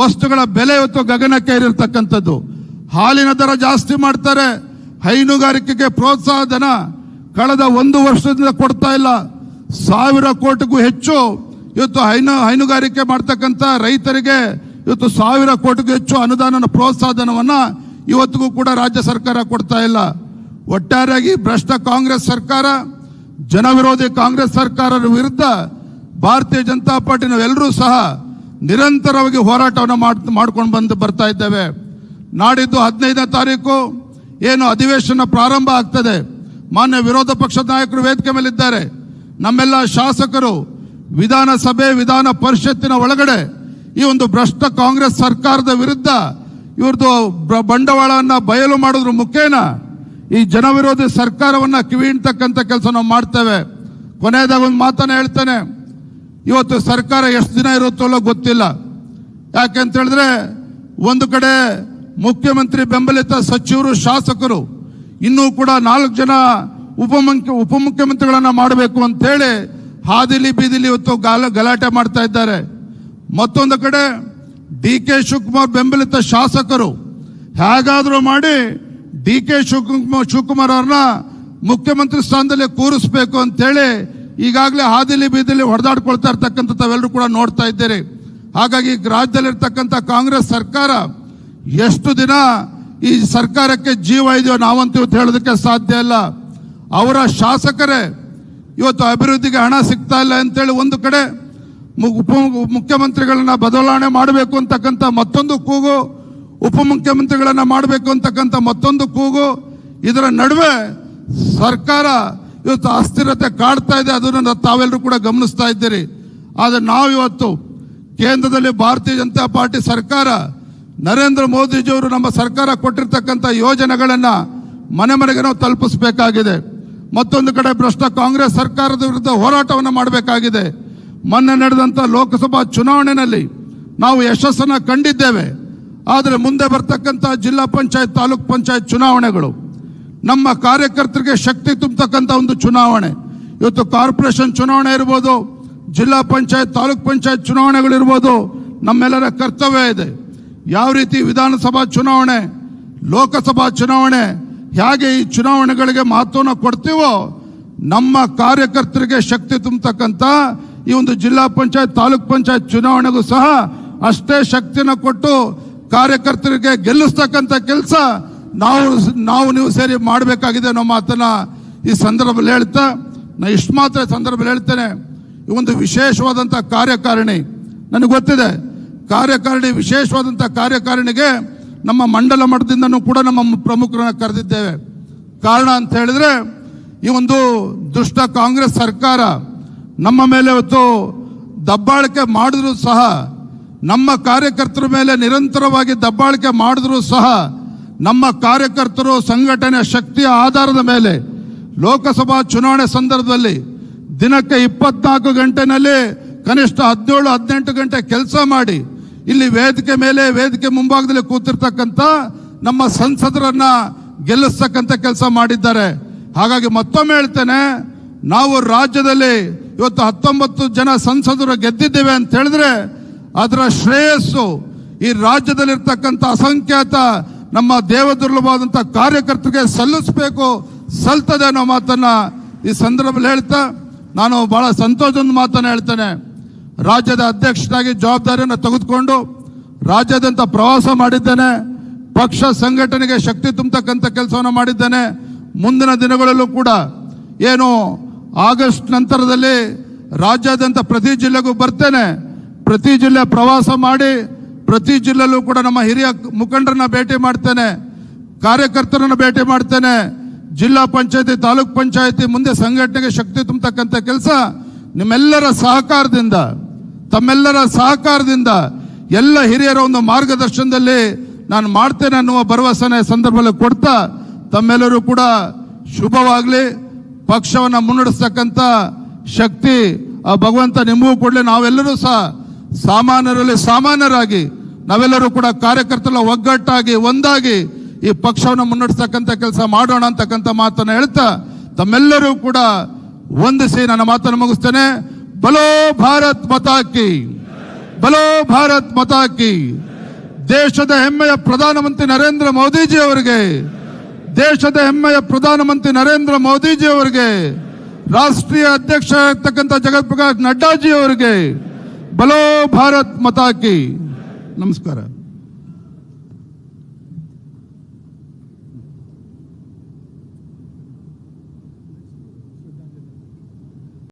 ವಸ್ತುಗಳ ಬೆಲೆ ಇವತ್ತು ಗಗನಕ್ಕೆ ಏರಿರ್ತಕ್ಕಂಥದ್ದು. ಹಾಲಿನ ದರ ಜಾಸ್ತಿ ಮಾಡ್ತಾರೆ, ಹೈನುಗಾರಿಕೆಗೆ ಪ್ರೋತ್ಸಾಹ ಧನ ಕಳೆದ 1 ವರ್ಷದಿಂದ ಕೊಡ್ತಾ ಇಲ್ಲ. 1000 ಕೋಟಿಗೂ ಹೆಚ್ಚು ಇವತ್ತು ಹೈನುಗಾರಿಕೆ ಮಾಡ್ತಕ್ಕಂಥ ರೈತರಿಗೆ ಇವತ್ತು 1000 ಕೋಟಿಗೂ ಹೆಚ್ಚು ಅನುದಾನ ಪ್ರೋತ್ಸಾಹ ಧನವನ್ನ ಇವತ್ತಿಗೂ ಕೂಡ ರಾಜ್ಯ ಸರ್ಕಾರ ಕೊಡ್ತಾ ಇಲ್ಲ. ಒಟ್ಟಾರೆಯಾಗಿ ಭ್ರಷ್ಟ ಕಾಂಗ್ರೆಸ್ ಸರ್ಕಾರ, ಜನವಿರೋಧಿ ಕಾಂಗ್ರೆಸ್ ಸರ್ಕಾರದ ವಿರುದ್ಧ ಭಾರತೀಯ ಜನತಾ ಪಾರ್ಟಿ ನಾವೆಲ್ಲರೂ ಸಹ ನಿರಂತರವಾಗಿ ಹೋರಾಟವನ್ನು ಮಾಡ್ಕೊಂಡು ಬರ್ತಾ ಇದ್ದೇವೆ. ನಾಡಿದ್ದು 15ನೇ ತಾರೀಕು ಏನು ಅಧಿವೇಶನ ಪ್ರಾರಂಭ ಆಗ್ತದೆ, ಮಾನ್ಯ ವಿರೋಧ ಪಕ್ಷದ ನಾಯಕರು ವೇದಿಕೆ ಮೇಲಿದ್ದಾರೆ. ನಮ್ಮೆಲ್ಲ ಶಾಸಕರು ವಿಧಾನಸಭೆ ವಿಧಾನ ಪರಿಷತ್ತಿನ ಒಳಗಡೆ ಈ ಒಂದು ಭ್ರಷ್ಟ ಕಾಂಗ್ರೆಸ್ ಸರ್ಕಾರದ ವಿರುದ್ಧ ಇವ್ರದ್ದು ಬಂಡವಾಳವನ್ನ ಬಯಲು ಮಾಡೋದ್ರ ಮುಖೇನ ಈ ಜನವಿರೋಧಿ ಸರ್ಕಾರವನ್ನ ಕಿವಿ ಹಿಂಡ್ತಕ್ಕಂಥ ಕೆಲಸ ನಾವು ಮಾಡ್ತೇವೆ. ಕೊನೆಯದಾಗ ಒಂದು ಮಾತನ್ನ ಹೇಳ್ತೇನೆ, ಇವತ್ತು ಸರ್ಕಾರ ಎಷ್ಟು ದಿನ ಇರುತ್ತೋ ಗೊತ್ತಿಲ್ಲ. ಯಾಕೆಂತ ಹೇಳಿದ್ರೆ ಒಂದು ಕಡೆ ಮುಖ್ಯಮಂತ್ರಿ ಬೆಂಬಲಿತ ಸಚಿವರು, ಶಾಸಕರು ಇನ್ನೂ ಕೂಡ 4 ಜನ ಉಪಮುಖ್ಯಮಂತ್ರಿಗಳನ್ನ ಮಾಡಬೇಕು ಅಂತೇಳಿ ಹಾದಿಲಿ ಬೀದಿಲಿ ಇವತ್ತು ಗಲಾಟೆ ಮಾಡ್ತಾ ಇದ್ದಾರೆ. ಮತ್ತೊಂದು ಕಡೆ DK ಶಿವಕುಮಾರ್ ಬೆಂಬಲಿತ ಶಾಸಕರು ಹೇಗಾದ್ರೂ ಮಾಡಿ DK ಶಿವಕುಮಾರ್ ಅವ್ರನ್ನ ಮುಖ್ಯಮಂತ್ರಿ ಸ್ಥಾನದಲ್ಲಿ ಕೂರಿಸಬೇಕು ಅಂತೇಳಿ ಈಗಾಗಲೇ ಹಾದಿಲಿ ಬೀದಿಲಿ ಹೊಡೆದಾಡ್ಕೊಳ್ತಾ ಇರ್ತಕ್ಕಂಥ ತಾವೆಲ್ಲರೂ ಕೂಡ ನೋಡ್ತಾ ಇದ್ದೀರಿ. ಹಾಗಾಗಿ ರಾಜ್ಯದಲ್ಲಿರ್ತಕ್ಕಂಥ ಕಾಂಗ್ರೆಸ್ ಸರ್ಕಾರ ಎಷ್ಟು ದಿನ ಈ ಸರ್ಕಾರಕ್ಕೆ ಜೀವ ಇದೆಯೋ ನಾವಂತೂ ಇವತ್ತು ಹೇಳೋದಕ್ಕೆ ಸಾಧ್ಯ ಇಲ್ಲ. ಅವರ ಶಾಸಕರೇ ಇವತ್ತು ಅಭಿವೃದ್ಧಿಗೆ ಹಣ ಸಿಗ್ತಾ ಇಲ್ಲ ಅಂತೇಳಿ ಒಂದು ಕಡೆ ಮುಖ್ಯಮಂತ್ರಿಗಳನ್ನ ಬದಲಾವಣೆ ಮಾಡಬೇಕು ಅಂತಕ್ಕಂಥ ಮತ್ತೊಂದು ಕೂಗು, ಉಪಮುಖ್ಯಮಂತ್ರಿಗಳನ್ನ ಮಾಡಬೇಕು ಅಂತಕ್ಕಂಥ ಮತ್ತೊಂದು ಕೂಗು, ಇದರ ನಡುವೆ ಸರ್ಕಾರ ಇವತ್ತು ಅಸ್ಥಿರತೆ ಕಾಡ್ತಾ ಇದೆ. ಅದನ್ನು ತಾವೆಲ್ಲರೂ ಕೂಡ ಗಮನಿಸ್ತಾ ಇದ್ದೀರಿ. ಆದರೆ ನಾವು ಇವತ್ತು ಕೇಂದ್ರದಲ್ಲಿ ಭಾರತೀಯ ಜನತಾ ಪಾರ್ಟಿ ಸರ್ಕಾರ, ನರೇಂದ್ರ ಮೋದಿಜಿಯವರು ನಮ್ಮ ಸರ್ಕಾರ ಕೊಟ್ಟಿರ್ತಕ್ಕಂಥ ಯೋಜನೆಗಳನ್ನ ಮನೆ ಮನೆಗೆ ನಾವು ತಲುಪಿಸಬೇಕಾಗಿದೆ. ಮತ್ತೊಂದು ಕಡೆ ಭ್ರಷ್ಟ ಕಾಂಗ್ರೆಸ್ ಸರ್ಕಾರದ ವಿರುದ್ಧ ಹೋರಾಟವನ್ನು ಮಾಡಬೇಕಾಗಿದೆ. ಮೊನ್ನೆ ನಡೆದಂಥ ಲೋಕಸಭಾ ಚುನಾವಣೆಯಲ್ಲಿ ನಾವು ಯಶಸ್ಸನ್ನು ಕಂಡಿದ್ದೇವೆ. ಆದರೆ ಮುಂದೆ ಬರ್ತಕ್ಕಂಥ ಜಿಲ್ಲಾ ಪಂಚಾಯತ್, ತಾಲೂಕ್ ಪಂಚಾಯತ್ ಚುನಾವಣೆಗಳು ನಮ್ಮ ಕಾರ್ಯಕರ್ತರಿಗೆ ಶಕ್ತಿ ತುಂಬತಕ್ಕಂಥ ಒಂದು ಚುನಾವಣೆ. ಇವತ್ತು ಕಾರ್ಪೊರೇಷನ್ ಚುನಾವಣೆ ಇರ್ಬೋದು, ಜಿಲ್ಲಾ ಪಂಚಾಯತ್, ತಾಲೂಕ್ ಪಂಚಾಯತ್ ಚುನಾವಣೆಗಳಿರ್ಬೋದು, ನಮ್ಮೆಲ್ಲರ ಕರ್ತವ್ಯ ಇದೆ. ಯಾವ ರೀತಿ ವಿಧಾನಸಭಾ ಚುನಾವಣೆ, ಲೋಕಸಭಾ ಚುನಾವಣೆ ಹೇಗೆ ಈ ಚುನಾವಣೆಗಳಿಗೆ ಮಹತ್ವವನ್ನು ಕೊಡ್ತೀವೋ, ನಮ್ಮ ಕಾರ್ಯಕರ್ತರಿಗೆ ಶಕ್ತಿ ತುಂಬತಕ್ಕಂಥ ಈ ಒಂದು ಜಿಲ್ಲಾ ಪಂಚಾಯತ್, ತಾಲೂಕ್ ಪಂಚಾಯತ್ ಚುನಾವಣೆಗೂ ಸಹ ಅಷ್ಟೇ ಶಕ್ತಿನ ಕೊಟ್ಟು ಕಾರ್ಯಕರ್ತರಿಗೆ ಗೆಲ್ಲಿಸ್ತಕ್ಕಂಥ ಕೆಲಸ ನಾವು ನೀವು ಸೇರಿ ಮಾಡಬೇಕಾಗಿದೆ ಅನ್ನೋ ಮಾತನ್ನ ಈ ಸಂದರ್ಭದಲ್ಲಿ ಹೇಳ್ತಾ, ನಾನು ಇಷ್ಟು ಮಾತ್ರ ಸಂದರ್ಭದಲ್ಲಿ ಹೇಳ್ತೇನೆ. ಈ ಒಂದು ವಿಶೇಷವಾದಂಥ ಕಾರ್ಯಕಾರಿಣಿ ನನಗೆ ಗೊತ್ತಿದೆ. ವಿಶೇಷವಾದಂಥ ಕಾರ್ಯಕಾರಿಣಿಗೆ ನಮ್ಮ ಮಂಡಲ ಮಟ್ಟದಿಂದನೂ ಕೂಡ ನಮ್ಮ ಪ್ರಮುಖರನ್ನ ಕರೆದಿದ್ದೇವೆ. ಕಾರಣ ಅಂತ ಹೇಳಿದ್ರೆ, ಈ ಒಂದು ದುಷ್ಟ ಕಾಂಗ್ರೆಸ್ ಸರ್ಕಾರ ನಮ್ಮ ಮೇಲೆ ಇವತ್ತು ದಬ್ಬಾಳಿಕೆ ಮಾಡಿದ್ರು ಸಹ, ನಮ್ಮ ಕಾರ್ಯಕರ್ತರ ಮೇಲೆ ನಿರಂತರವಾಗಿ ದಬ್ಬಾಳಿಕೆ ಮಾಡಿದ್ರು ಸಹ, ನಮ್ಮ ಕಾರ್ಯಕರ್ತರು ಸಂಘಟನೆ ಶಕ್ತಿಯ ಆಧಾರದ ಮೇಲೆ ಲೋಕಸಭಾ ಚುನಾವಣೆ ಸಂದರ್ಭದಲ್ಲಿ ದಿನಕ್ಕೆ 24 ಗಂಟೆನಲ್ಲಿ ಕನಿಷ್ಠ 17-18 ಗಂಟೆ ಕೆಲಸ ಮಾಡಿ ಇಲ್ಲಿ ವೇದಿಕೆ ಮೇಲೆ, ವೇದಿಕೆ ಮುಂಭಾಗದಲ್ಲಿ ಕೂತಿರ್ತಕ್ಕಂಥ ನಮ್ಮ ಸಂಸದರನ್ನ ಗೆಲ್ಲಿಸ್ತಕ್ಕಂಥ ಕೆಲಸ ಮಾಡಿದ್ದಾರೆ. ಹಾಗಾಗಿ ಮತ್ತೊಮ್ಮೆ ಹೇಳ್ತೇನೆ, ನಾವು ರಾಜ್ಯದಲ್ಲಿ ಇವತ್ತು 19 ಜನ ಸಂಸದರು ಗೆದ್ದಿದ್ದೇವೆ ಅಂತ ಹೇಳಿದ್ರೆ ಅದರ ಶ್ರೇಯಸ್ಸು ಈ ರಾಜ್ಯದಲ್ಲಿರ್ತಕ್ಕಂಥ ಅಸಂಖ್ಯಾತ ನಮ್ಮ ದೇವದುರ್ಲಭವಾದಂಥ ಕಾರ್ಯಕರ್ತರಿಗೆ ಸಲ್ತದೆ ಅನ್ನೋ ಮಾತನ್ನ ಈ ಸಂದರ್ಭದಲ್ಲಿ ಹೇಳ್ತಾ, ನಾನು ಬಹಳ ಸಂತೋಷದ ಮಾತನ್ನ ಹೇಳ್ತೇನೆ. ರಾಜ್ಯದ ಅಧ್ಯಕ್ಷರಾಗಿ ಜವಾಬ್ದಾರಿಯನ್ನು ತೆಗೆದುಕೊಂಡು ರಾಜ್ಯಾದ್ಯಂತ ಪ್ರವಾಸ ಮಾಡಿದ್ದೇನೆ. ಪಕ್ಷ ಸಂಘಟನೆಗೆ ಶಕ್ತಿ ತುಂಬತಕ್ಕಂಥ ಕೆಲಸವನ್ನು ಮಾಡಿದ್ದೇನೆ. ಮುಂದಿನ ದಿನಗಳಲ್ಲೂ ಕೂಡ ಏನು ಆಗಸ್ಟ್ ನಂತರದಲ್ಲಿ ರಾಜ್ಯಾದ್ಯಂತ ಪ್ರತಿ ಜಿಲ್ಲೆಗೂ ಬರ್ತೇನೆ. ಪ್ರತಿ ಜಿಲ್ಲೆ ಪ್ರವಾಸ ಮಾಡಿ ಪ್ರತಿ ಜಿಲ್ಲೆಯಲ್ಲೂ ಕೂಡ ನಮ್ಮ ಹಿರಿಯ ಮುಖಂಡರನ್ನ ಭೇಟಿ ಮಾಡ್ತೇನೆ, ಕಾರ್ಯಕರ್ತರನ್ನ ಭೇಟಿ ಮಾಡ್ತೇನೆ. ಜಿಲ್ಲಾ ಪಂಚಾಯತಿ, ತಾಲೂಕ್ ಪಂಚಾಯತಿ ಮುಂದೆ ಸಂಘಟನೆಗೆ ಶಕ್ತಿ ತುಂಬತಕ್ಕಂಥ ಕೆಲಸ ನಿಮ್ಮೆಲ್ಲರ ಸಹಕಾರದಿಂದ, ತಮ್ಮೆಲ್ಲರ ಸಹಕಾರದಿಂದ ಎಲ್ಲ ಹಿರಿಯರ ಒಂದು ಮಾರ್ಗದರ್ಶನದಲ್ಲಿ ನಾನು ಮಾಡ್ತೇನೆ ಅನ್ನುವ ಭರವಸೆನ ಸಂದರ್ಭದಲ್ಲಿ ಕೊಡ್ತಾ ತಮ್ಮೆಲ್ಲರೂ ಕೂಡ ಶುಭವಾಗಲಿ. ಪಕ್ಷವನ್ನು ಮುನ್ನಡೆಸ್ತಕ್ಕಂಥ ಶಕ್ತಿ ಆ ಭಗವಂತ ನಿಮಗೂ ಕೊಡಲಿ. ನಾವೆಲ್ಲರೂ ಸಹ ಸಾಮಾನ್ಯರಲ್ಲಿ ಸಾಮಾನ್ಯರಾಗಿ ನಾವೆಲ್ಲರೂ ಕೂಡ ಕಾರ್ಯಕರ್ತರ ಒಗ್ಗಟ್ಟಾಗಿ ಒಂದಾಗಿ ಈ ಪಕ್ಷವನ್ನು ಮುನ್ನಡೆಸ್ತಕ್ಕಂಥ ಕೆಲಸ ಮಾಡೋಣ ಅಂತಕ್ಕಂಥ ಮಾತನ್ನು ಹೇಳ್ತಾ ತಮ್ಮೆಲ್ಲರೂ ಕೂಡ ವಂದಿಸಿ ನನ್ನ ಮಾತನ್ನು ಮುಗಿಸ್ತೇನೆ. ಬಲೋ ಭಾರತ್ ಮಾತಾ ಕಿ, ಬಲೋ ಭಾರತ್ ಮಾತಾ ಕಿ. ದೇಶದ ಹೆಮ್ಮೆಯ ಪ್ರಧಾನಮಂತ್ರಿ ನರೇಂದ್ರ ಮೋದಿಜಿ ಅವರಿಗೆ, ದೇಶದ ಹೆಮ್ಮೆಯ ಪ್ರಧಾನಮಂತ್ರಿ ನರೇಂದ್ರ ಮೋದಿಜಿ ಅವರಿಗೆ, ರಾಷ್ಟ್ರೀಯ ಅಧ್ಯಕ್ಷ ಇರ್ತಕ್ಕಂಥ ಜಗತ್ ಪ್ರಕಾಶ್ ನಡ್ಡಾಜಿ ಅವರಿಗೆ ಬಲೋ ಭಾರತ್ ಮಾತಾ ಕಿ. ನಮಸ್ಕಾರ.